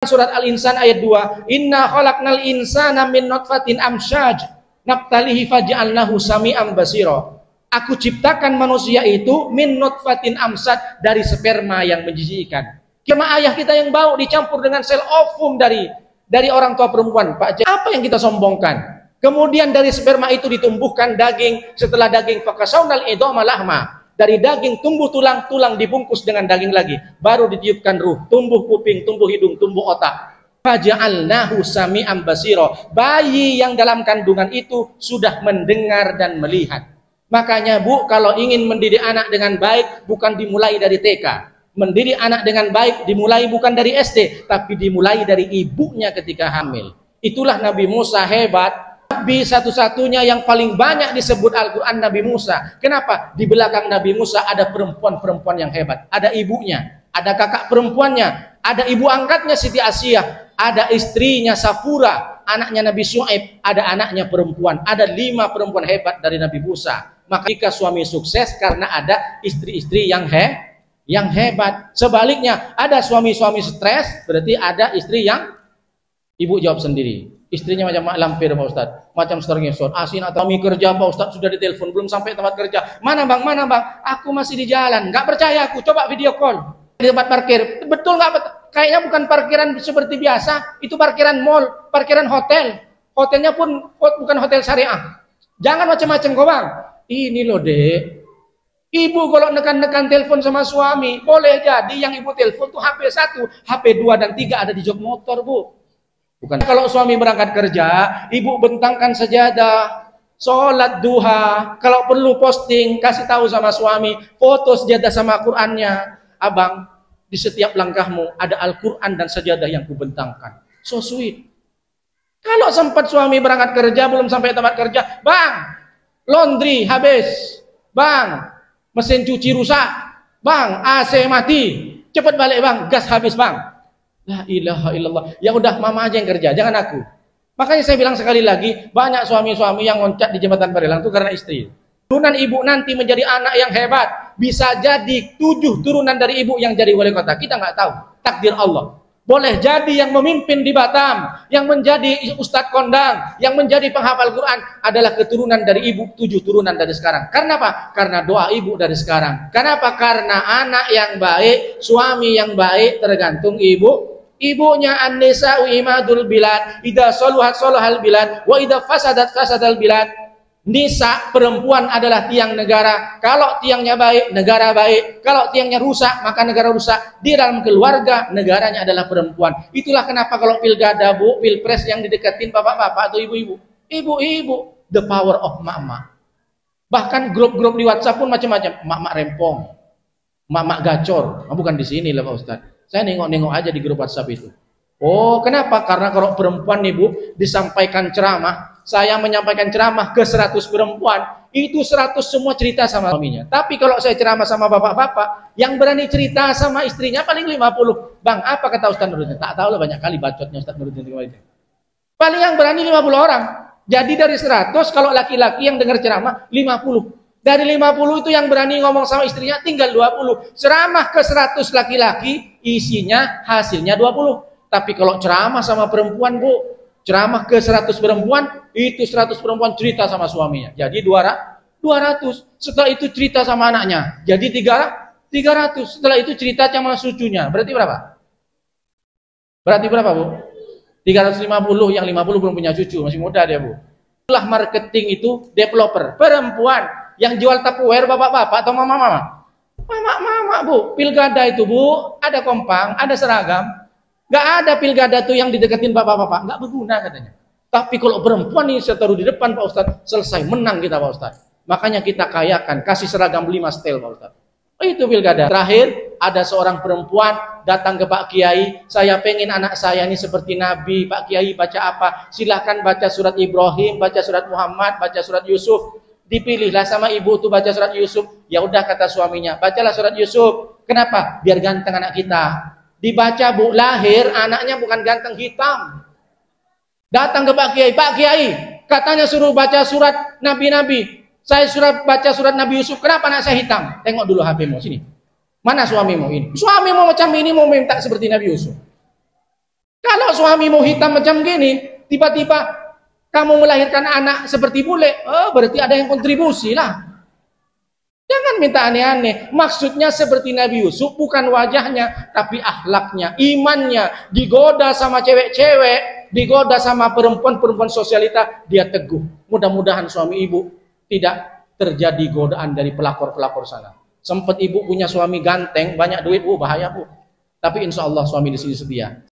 Surat Al-Insan ayat 2, inna khalaqnal insana min nutfatin amsyaj nabtalihi faj'alnahu sami'an basira. Aku ciptakan manusia itu min nutfatin amsad, dari sperma yang menjijikkan. Sperma ayah kita yang bau dicampur dengan sel ovum dari orang tua perempuan. Pak, apa yang kita sombongkan? Kemudian dari sperma itu ditumbuhkan daging, setelah daging fakasawnal idhama lahma. Dari daging tumbuh tulang, tulang dibungkus dengan daging lagi, baru ditiupkan ruh, tumbuh kuping, tumbuh hidung, tumbuh otak. Faja'alnahu sami'an basira. Bayi yang dalam kandungan itu sudah mendengar dan melihat. Makanya Bu, kalau ingin mendidik anak dengan baik, bukan dimulai dari TK. Mendidik anak dengan baik dimulai bukan dari SD, tapi dimulai dari ibunya ketika hamil. Itulah Nabi Musa hebat. Nabi satu-satunya yang paling banyak disebut Al-Quran, Nabi Musa. Kenapa? Di belakang Nabi Musa ada perempuan-perempuan yang hebat. Ada ibunya, ada kakak perempuannya, ada ibu angkatnya Siti Asyiyah, ada istrinya Safura, anaknya Nabi Syuaib, ada anaknya perempuan. Ada 5 perempuan hebat dari Nabi Musa. Maka jika suami sukses karena ada istri-istri yang hebat. Sebaliknya, ada suami-suami stres, berarti ada istri yang ibu jawab sendiri. Istrinya macam mak lampir Pak Ustaz, macam storngeson, asin atau kami kerja Pak Ustaz, sudah ditelepon belum sampai tempat kerja. Mana bang, aku masih di jalan, nggak percaya aku, coba video call di tempat parkir. Betul nggak? Kayaknya bukan parkiran seperti biasa, itu parkiran mall, parkiran hotel. Hotelnya pun bukan hotel syariah. Jangan macam-macam kau bang. Ini loh dek, ibu kalau nekan-nekan telepon sama suami, boleh jadi yang ibu telepon tuh HP 1, HP 2 dan 3 ada di jok motor Bu. Bukan. Kalau suami berangkat kerja, ibu bentangkan sajadah, sholat duha, kalau perlu posting, kasih tahu sama suami, foto sajadah sama Qurannya. Abang, di setiap langkahmu ada Al-Quran dan sajadah yang kubentangkan. So sweet. Kalau sempat suami berangkat kerja, belum sampai tempat kerja, bang, laundry habis, bang, mesin cuci rusak, bang, AC mati, cepat balik bang, gas habis bang. La ilaha illallah. Ya udah mama aja yang kerja, jangan aku. Makanya saya bilang sekali lagi, banyak suami-suami yang loncat di jembatan Barelang itu karena istri. Turunan ibu nanti menjadi anak yang hebat. Bisa jadi 7 turunan dari ibu yang jadi wali kota. Kita nggak tahu. Takdir Allah. Boleh jadi yang memimpin di Batam, yang menjadi ustadz kondang, yang menjadi penghafal Quran adalah keturunan dari ibu, 7 turunan dari sekarang. Karena apa? Karena doa ibu dari sekarang. Kenapa? Karena anak yang baik, suami yang baik tergantung ibu. Ibunya an-nisa'u imadul bilad, idza saluhat salahal bilad, wa idza fasadat fasadal bilad. Nisa, perempuan adalah tiang negara. Kalau tiangnya baik, negara baik. Kalau tiangnya rusak, maka negara rusak. Di dalam keluarga, negaranya adalah perempuan. Itulah kenapa kalau pilkada Bu, pilpres yang didekatin bapak-bapak atau ibu-ibu. Ibu-ibu, the power of mama. Bahkan grup-grup di WhatsApp pun macam-macam. Mak-mak rempong, mak-mak gacor. Nah, bukan di sini lah Pak Ustaz. Saya nengok-nengok aja di grup WhatsApp itu. Oh, kenapa? Karena kalau perempuan nih Bu, disampaikan ceramah, saya menyampaikan ceramah ke 100 perempuan, itu 100 semua cerita sama suaminya. Tapi kalau saya ceramah sama bapak-bapak, yang berani cerita sama istrinya paling 50. Bang, apa kata Ustaz Nuruddin? Tak tahu lah, banyak kali bacotnya Ustaz Nuruddin. Paling yang berani 50 orang. Jadi dari 100, kalau laki-laki yang dengar ceramah, 50. Dari 50 itu yang berani ngomong sama istrinya tinggal 20. Ceramah ke 100 laki-laki, isinya hasilnya 20. Tapi kalau ceramah sama perempuan Bu, ceramah ke 100 perempuan, itu 100 perempuan cerita sama suaminya. Jadi 200. Setelah itu cerita sama anaknya. Jadi 300. Setelah itu cerita sama cucunya. Berarti berapa? Berarti berapa Bu? 350, yang 50 belum punya cucu, masih muda dia Bu. Itulah marketing itu developer, perempuan. Yang jual Tupperware bapak-bapak atau mama-mama? Mama-mama Bu, pilkada itu Bu, ada kompang, ada seragam. Gak ada pilkada tuh yang dideketin bapak-bapak, gak berguna katanya. Tapi kalau perempuan ini saya taruh di depan Pak Ustadz, selesai, menang kita Pak Ustadz. Makanya kita kayakan, kasih seragam 5 setel Pak Ustadz. Oh, itu pilkada. Terakhir, ada seorang perempuan datang ke Pak Kiai, saya pengen anak saya ini seperti Nabi. Pak Kiai baca apa? Silahkan baca surat Ibrahim, baca surat Muhammad, baca surat Yusuf. Dipilihlah sama ibu tuh baca surat Yusuf. Ya udah kata suaminya, bacalah surat Yusuf. Kenapa? Biar ganteng anak kita. Dibaca Bu, lahir anaknya bukan ganteng, hitam. Datang ke Pak Kiai, katanya suruh baca surat Nabi-Nabi. Saya baca surat Nabi Yusuf. Kenapa anak saya hitam? Tengok dulu HP-mu sini. Mana suamimu ini? Suamimu macam ini mau minta seperti Nabi Yusuf. suami mau hitam macam gini, tiba-tiba kamu melahirkan anak seperti bule, berarti ada yang kontribusi lah. Jangan minta aneh-aneh. Maksudnya seperti Nabi Yusuf, bukan wajahnya, tapi akhlaknya, imannya. Digoda sama cewek-cewek, digoda sama perempuan-perempuan sosialita, dia teguh. Mudah-mudahan suami ibu tidak terjadi godaan dari pelakor-pelakor sana. Sempat ibu punya suami ganteng, banyak duit, bahaya bu. Tapi insya Allah suami di sini setia.